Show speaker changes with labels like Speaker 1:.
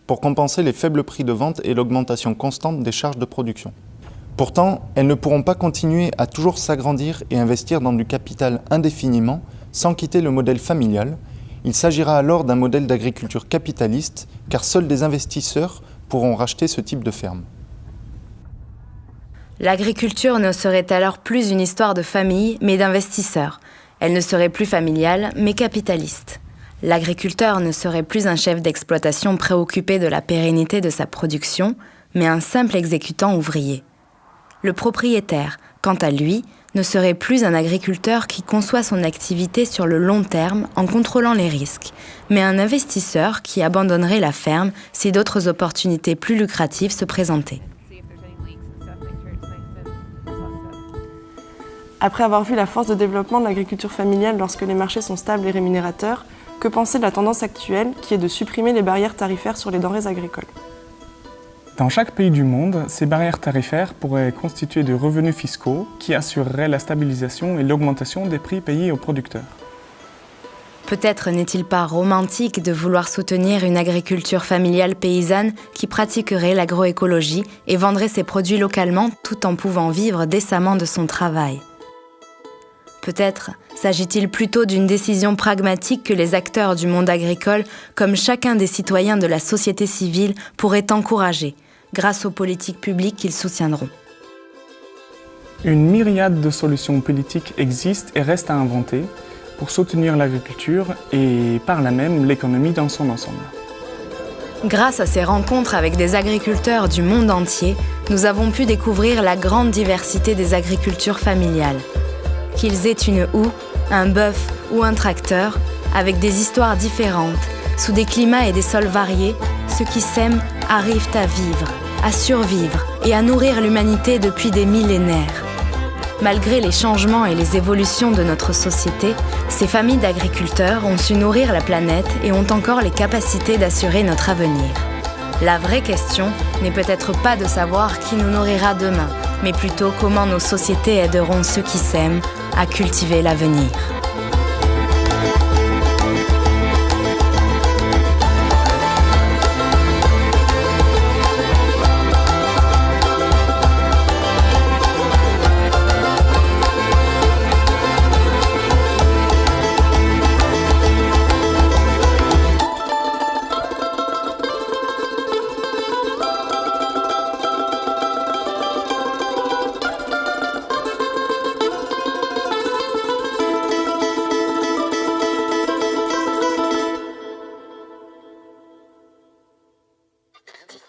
Speaker 1: pour compenser les faibles prix de vente et l'augmentation constante des charges de production. Pourtant, elles ne pourront pas continuer à toujours s'agrandir et investir dans du capital indéfiniment sans quitter le modèle familial. Il s'agira alors d'un modèle d'agriculture capitaliste, car seuls des investisseurs pourront racheter ce type de ferme.
Speaker 2: L'agriculture ne serait alors plus une histoire de famille, mais d'investisseurs. Elle ne serait plus familiale, mais capitaliste. L'agriculteur ne serait plus un chef d'exploitation préoccupé de la pérennité de sa production, mais un simple exécutant ouvrier. Le propriétaire, quant à lui, ne serait plus un agriculteur qui conçoit son activité sur le long terme en contrôlant les risques, mais un investisseur qui abandonnerait la ferme si d'autres opportunités plus lucratives se présentaient.
Speaker 3: Après avoir vu la force de développement de l'agriculture familiale lorsque les marchés sont stables et rémunérateurs, que penser de la tendance actuelle qui est de supprimer les barrières tarifaires sur les denrées agricoles ?
Speaker 4: Dans chaque pays du monde, ces barrières tarifaires pourraient constituer de revenus fiscaux qui assureraient la stabilisation et l'augmentation des prix payés aux producteurs.
Speaker 2: Peut-être n'est-il pas romantique de vouloir soutenir une agriculture familiale paysanne qui pratiquerait l'agroécologie et vendrait ses produits localement tout en pouvant vivre décemment de son travail. Peut-être s'agit-il plutôt d'une décision pragmatique que les acteurs du monde agricole, comme chacun des citoyens de la société civile, pourraient encourager, grâce aux politiques publiques qu'ils soutiendront.
Speaker 4: Une myriade de solutions politiques existent et restent à inventer pour soutenir l'agriculture et par là même l'économie dans son ensemble.
Speaker 2: Grâce à ces rencontres avec des agriculteurs du monde entier, nous avons pu découvrir la grande diversité des agricultures familiales. Qu'ils aient une houe, un bœuf ou un tracteur, avec des histoires différentes, sous des climats et des sols variés, ceux qui sèment arrivent à vivre, à survivre et à nourrir l'humanité depuis des millénaires. Malgré les changements et les évolutions de notre société, ces familles d'agriculteurs ont su nourrir la planète et ont encore les capacités d'assurer notre avenir. La vraie question n'est peut-être pas de savoir qui nous nourrira demain, mais plutôt comment nos sociétés aideront ceux qui s'aiment à cultiver l'avenir.